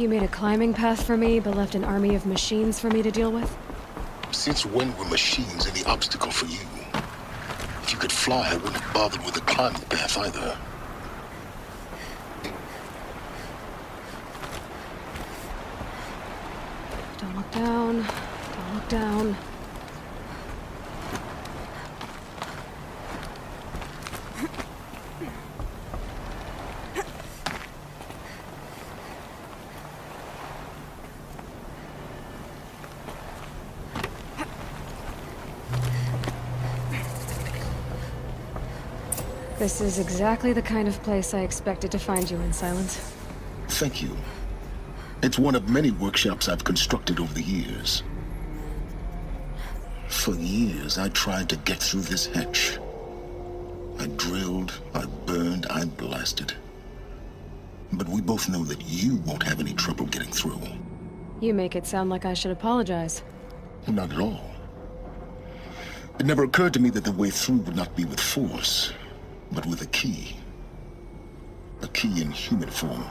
You made a climbing path for me, but left an army of machines for me to deal with? Since when were machines any obstacle for you? If you could fly, I wouldn't have bothered with a climbing path either. Don't look down. Don't look down. This is exactly the kind of place I expected to find you in, Silence. Thank you. It's one of many workshops I've constructed over the years. For years, I tried to get through this hatch. I drilled, I burned, I blasted. But we both know that you won't have any trouble getting through. You make it sound like I should apologize. Not at all. It never occurred to me that the way through would not be with force, but with a key. A key in human form.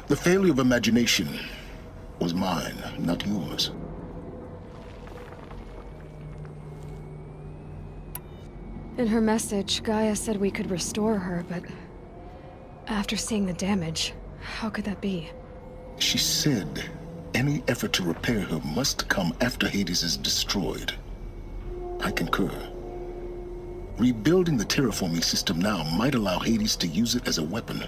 The failure of imagination was mine, not yours. In her message, Gaia said we could restore her, but after seeing the damage, how could that be? She said any effort to repair her must come after Hades is destroyed. I concur. Rebuilding the terraforming system now might allow Hades to use it as a weapon.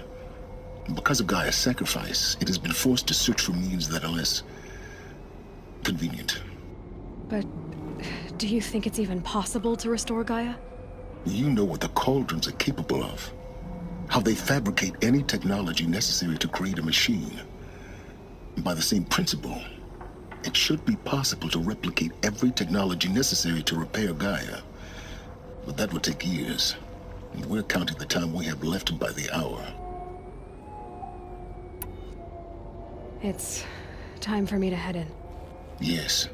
Because of Gaia's sacrifice, it has been forced to search for means that are less convenient. But do you think it's even possible to restore Gaia? You know what the Cauldrons are capable of. How they fabricate any technology necessary to create a machine. By the same principle, it should be possible to replicate every technology necessary to repair Gaia. But that would take years. And we're counting the time we have left by the hour. It's time for me to head in. Yes.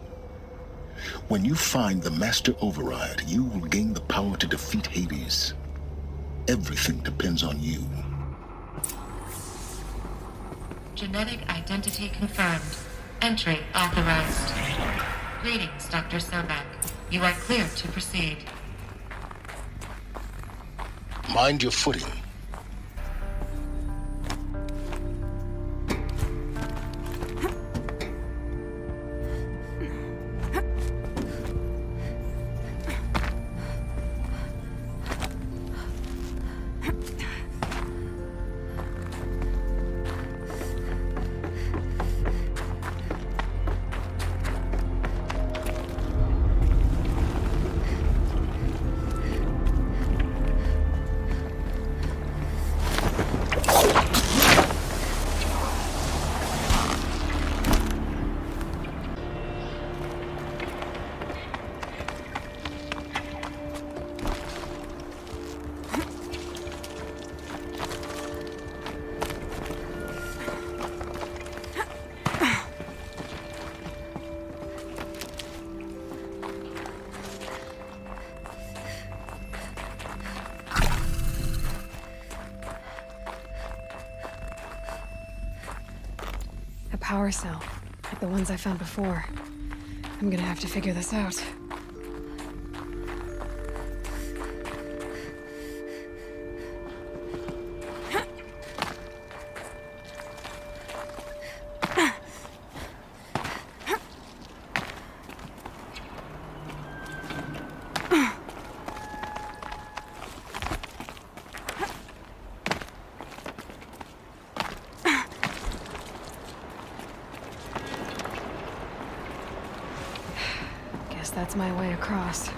When you find the Master Override, you will gain the power to defeat Hades. Everything depends on you. Genetic identity confirmed. Entry authorized. Greetings, Dr. Sobek. You are clear to proceed. Mind your footing. Power cell, like the ones I found before. I'm gonna have to figure this out. That's my way across.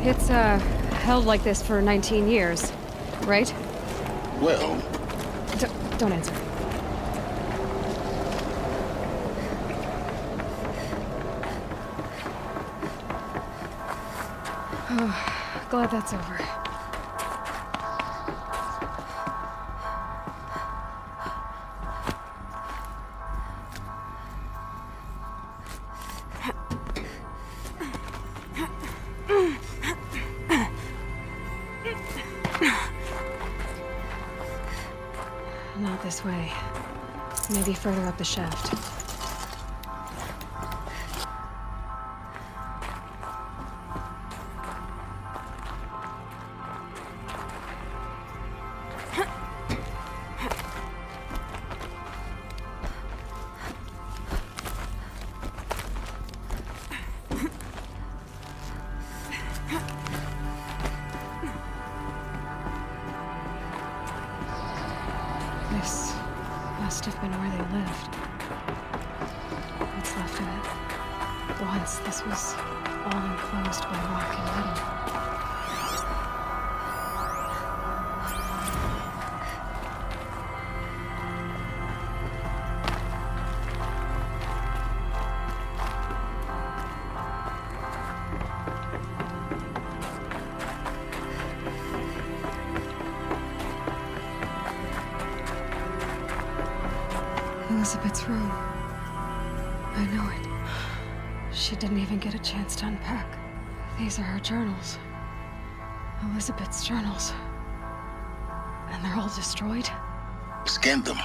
It's, held like this for 19 years, right? Well... Don't answer. Oh, glad that's over. this way. Maybe further up the shaft. This must have been where they lived. What's left of it. Once this was all enclosed by rock and metal. Elizabeth's room. I know it. She didn't even get a chance to unpack. These are her journals. Elizabeth's journals. And they're all destroyed? Scan them.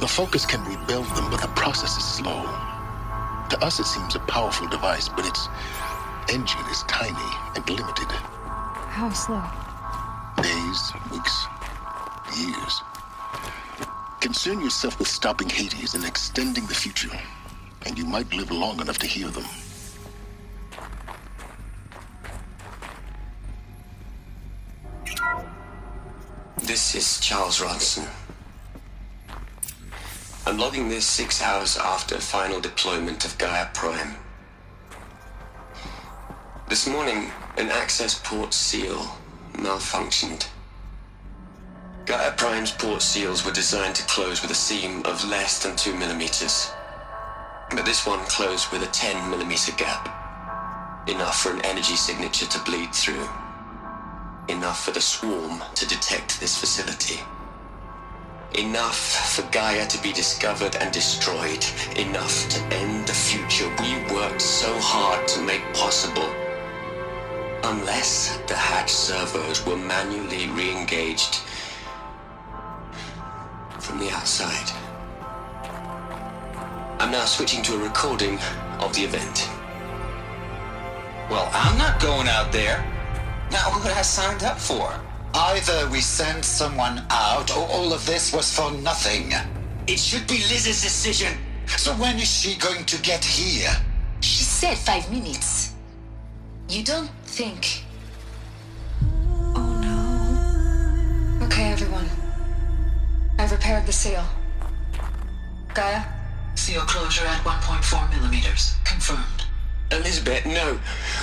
The Focus can rebuild them, but the process is slow. To us, it seems a powerful device, but its engine is tiny and limited. How slow? Days, weeks, years. Concern yourself with stopping Hades and extending the future, and you might live long enough to hear them. This is Charles Ronson. I'm logging this 6 hours after final deployment of Gaia Prime. This morning, an access port seal malfunctioned. Gaia Prime's port seals were designed to close with a seam of less than 2 millimeters. But this one closed with a 10 millimeter gap. Enough for an energy signature to bleed through. Enough for the swarm to detect this facility. Enough for Gaia to be discovered and destroyed. Enough to end the future we worked so hard to make possible. Unless the hatch servos were manually re-engaged from the outside. I'm now switching to a recording of the event. Well, I'm not going out there. Not what I signed up for. Either we send someone out, or all of this was for nothing. It should be Liz's decision. So when is she going to get here? She said 5 minutes. You don't think... Oh no. Okay, everyone. I've repaired the seal. Gaia? Seal closure at 1.4 millimeters. Confirmed. Elizabeth, no.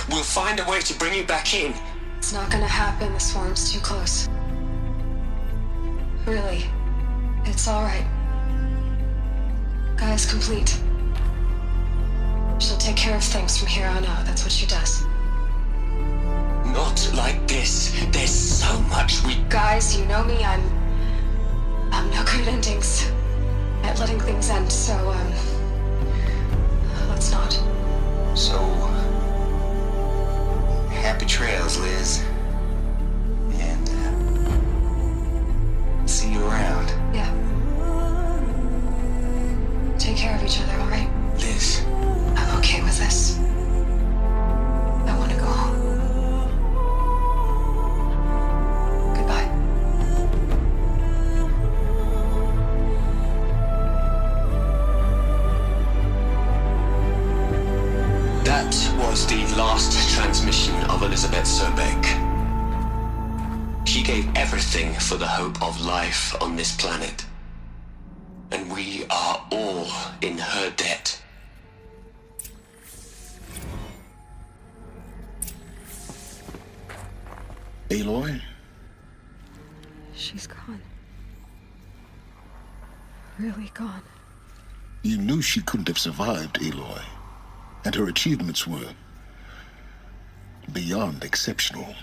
We'll find a way to bring you back in. It's not gonna happen. The swarm's too close. Really. It's alright. Gaia's complete. She'll take care of things from here on out. That's what she does. Not like this. There's so much we... Guys, you know me. I'm no good at endings. At letting things end, so, let's not. So... happy trails, Liz. And, see you around. Yeah. Take care of each other, alright? Liz. I'm okay with this. I want to go home. Goodbye. That was the last transmission of Elizabeth Sobek. She gave everything for the hope of life on this planet. And we are all in her debt. Aloy? She's gone. Really gone. You knew she couldn't have survived, Aloy. And her achievements were beyond exceptional.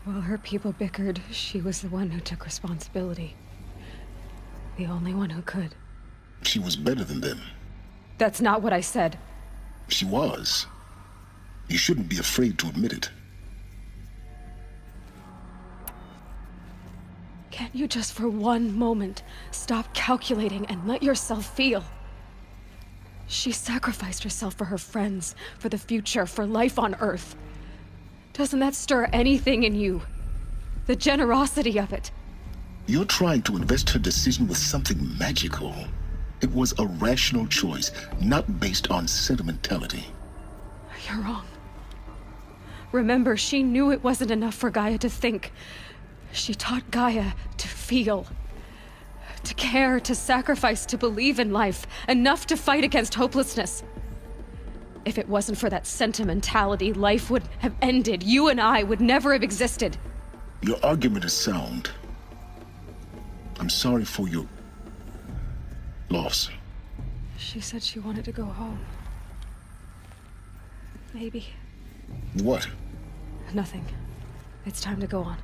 While her people bickered, she was the one who took responsibility. The only one who could. She was better than them. That's not what I said. She was. You shouldn't be afraid to admit it. Can't you just for one moment stop calculating and let yourself feel? She sacrificed herself for her friends, for the future, for life on Earth. Doesn't that stir anything in you? The generosity of it. You're trying to invest her decision with something magical. It was a rational choice, not based on sentimentality. You're wrong. Remember, she knew it wasn't enough for Gaia to think. She taught Gaia to feel. To care, to sacrifice, to believe in life. Enough to fight against hopelessness. If it wasn't for that sentimentality, life would have ended. You and I would never have existed. Your argument is sound. I'm sorry for your loss. She said she wanted to go home. Maybe. What? Nothing. It's time to go on.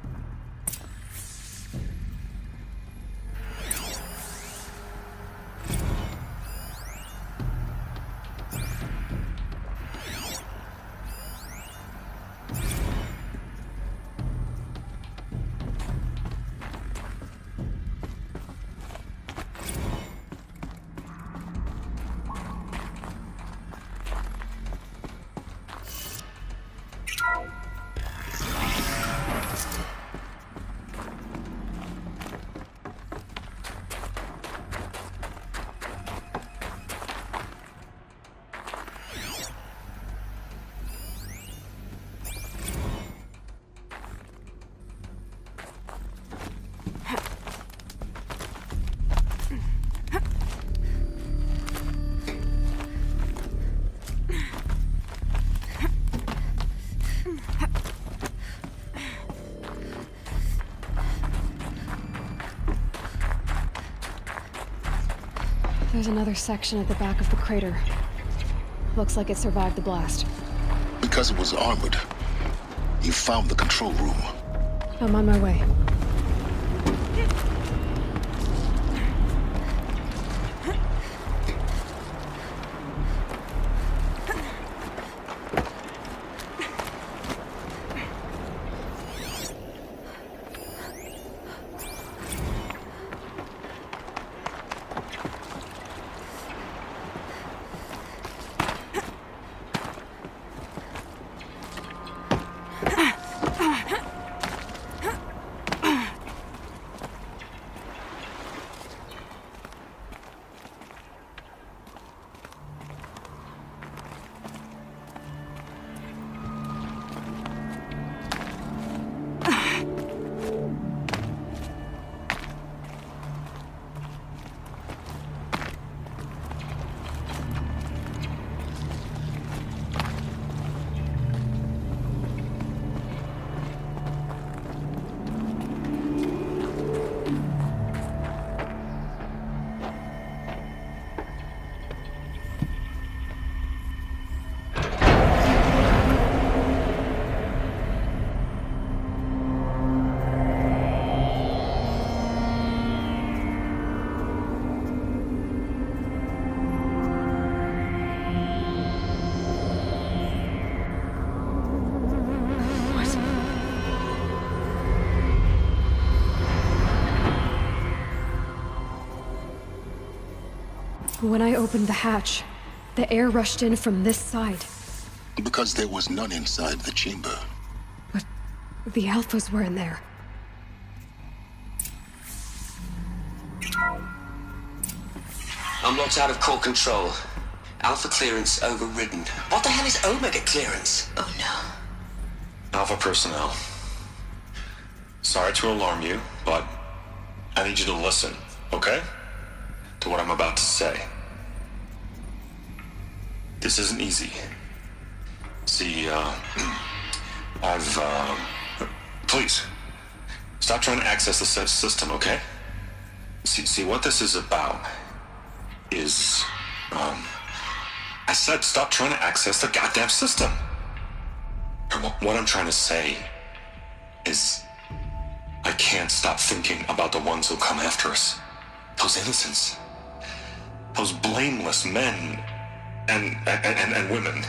There's another section at the back of the crater. Looks like it survived the blast. Because it was armored. You found the control room. I'm on my way. When I opened the hatch, the air rushed in from this side. Because there was none inside the chamber. But the Alphas were in there. Unlocked out of core control. Alpha clearance overridden. What the hell is Omega clearance? Oh no. Alpha personnel. Sorry to alarm you, but I need you to listen, okay? To what I'm about to say. This isn't easy. See, please, stop trying to access the system, okay? See, what this is about is, I said stop trying to access the goddamn system. What I'm trying to say is, I can't stop thinking about the ones who come after us. Those innocents. Those blameless men and women.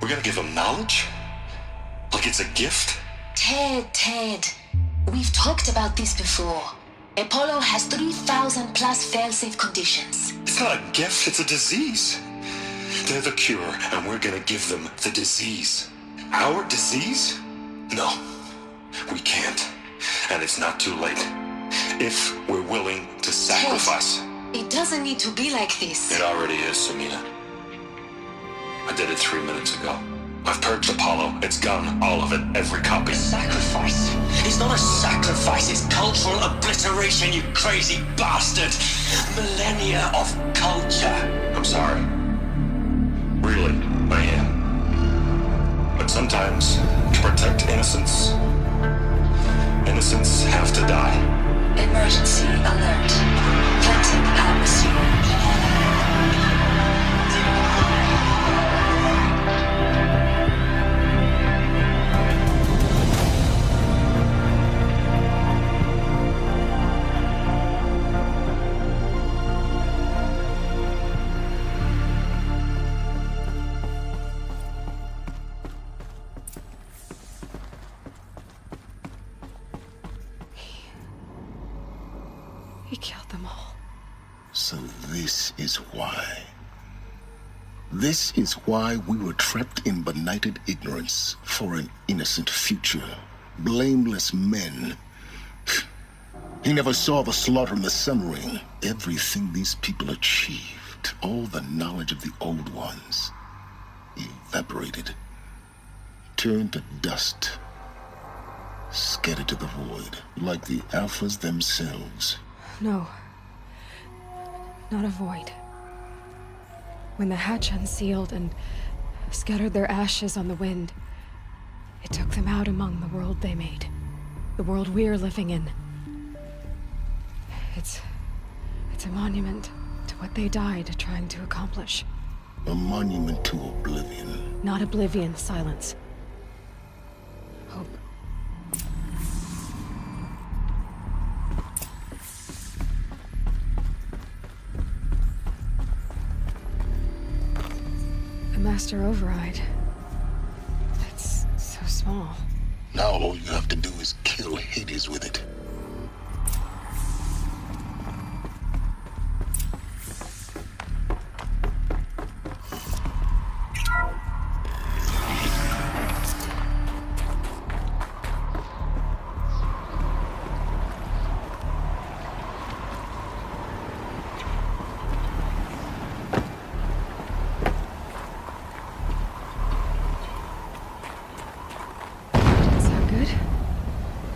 We're gonna give them knowledge? Like it's a gift? Ted. We've talked about this before. Apollo has 3,000 plus fail-safe conditions. It's not a gift, it's a disease. They're the cure, and we're gonna give them the disease. Our disease? No, we can't. And it's not too late. If we're willing to sacrifice. It doesn't need to be like this. It already is, Samina. I did it 3 minutes ago. I've purged Apollo. It's gone. All of it. Every copy. Sacrifice? It's not a sacrifice, it's cultural obliteration, you crazy bastard! Millennia of culture. I'm sorry. Really, I am. But sometimes, to protect innocence, innocents have to die. Emergency alert. Planting atmosphere. He killed them all. So this is why. This is why we were trapped in benighted ignorance for an innocent future. Blameless men. He never saw the slaughter in the Sun Ring. Everything these people achieved, all the knowledge of the old ones, evaporated, turned to dust, scattered to the void, like the Alphas themselves. No. Not a void. When the hatch unsealed and scattered their ashes on the wind, it took them out among the world they made. The world we're living in. It's a monument to what they died trying to accomplish. A monument to oblivion. Not oblivion, silence. Hope. The master override. It's so small. Now all you have to do is kill Hades with it.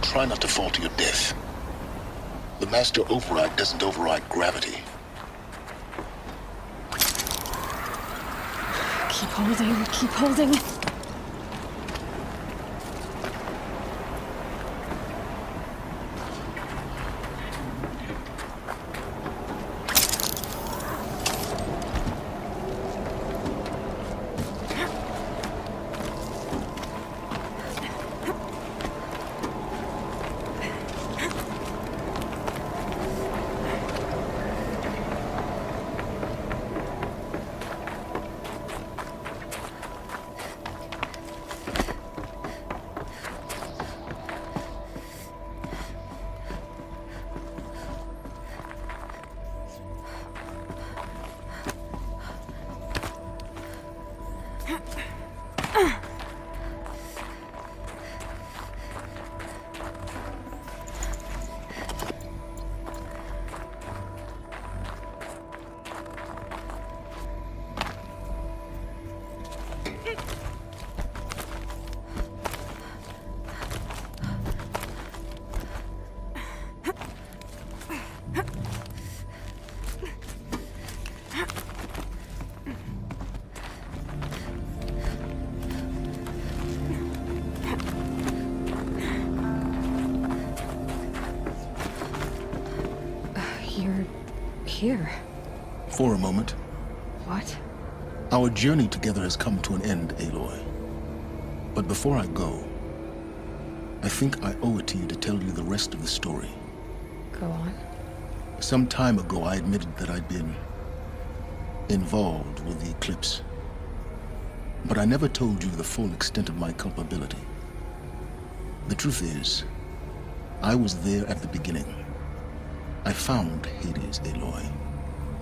Try not to fall to your death. The master override doesn't override gravity. Keep holding, keep holding. Here. For a moment. What? Our journey together has come to an end, Aloy. But before I go, I think I owe it to you to tell you the rest of the story. Go on. Some time ago, I admitted that I'd been involved with the eclipse. But I never told you the full extent of my culpability. The truth is, I was there at the beginning. I found Hades, Aloy,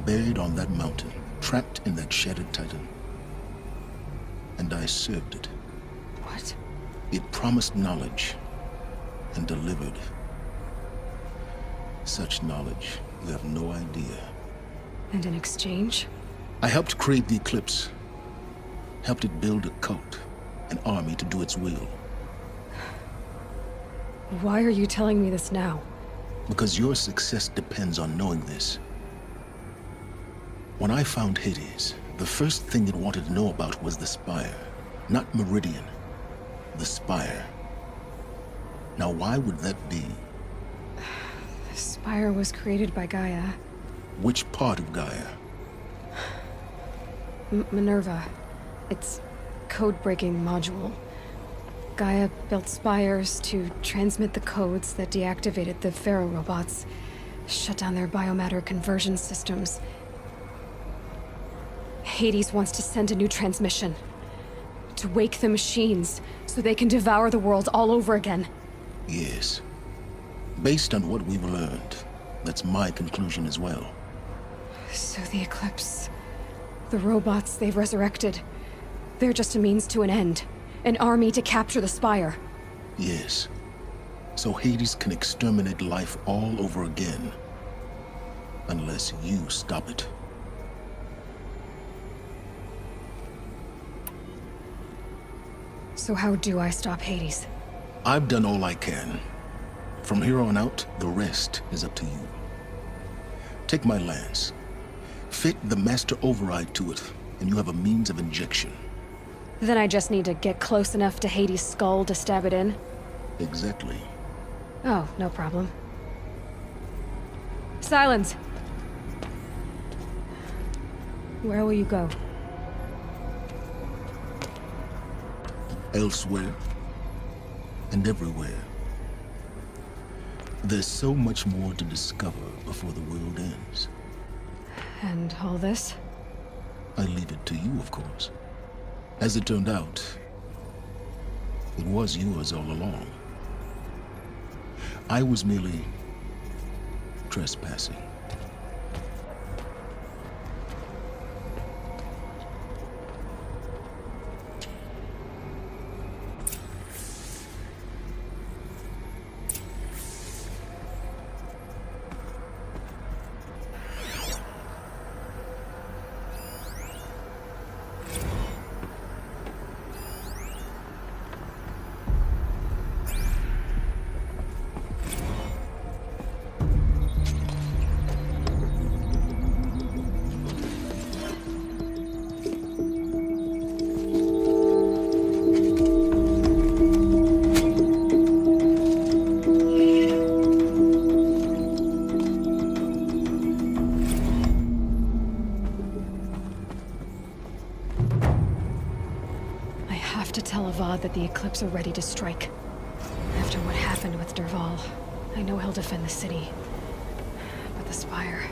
buried on that mountain, trapped in that shattered titan. And I served it. What? It promised knowledge and delivered. Such knowledge, you have no idea. And in exchange? I helped create the Eclipse. Helped it build a cult, an army to do its will. Why are you telling me this now? Because your success depends on knowing this. When I found Hades, the first thing it wanted to know about was the Spire. Not Meridian. The Spire. Now why would that be? The Spire was created by Gaia. Which part of Gaia? Minerva. Its code-breaking module. Gaia built spires to transmit the codes that deactivated the Pharaoh robots, shut down their biomatter conversion systems. Hades wants to send a new transmission. To wake the machines, so they can devour the world all over again. Yes. Based on what we've learned, that's my conclusion as well. So the Eclipse... the robots they've resurrected... they're just a means to an end. An army to capture the Spire. Yes. So Hades can exterminate life all over again. Unless you stop it. So how do I stop Hades? I've done all I can. From here on out, the rest is up to you. Take my lance. Fit the master override to it, and you have a means of injection. Then I just need to get close enough to Hades' skull to stab it in? Exactly. Oh, no problem. Silence! Where will you go? Elsewhere. And everywhere. There's so much more to discover before the world ends. And all this? I leave it to you, of course. As it turned out, it was yours all along. I was merely trespassing. That the Eclipse are ready to strike. After what happened with Dervahl, I know he'll defend the city. But the Spire...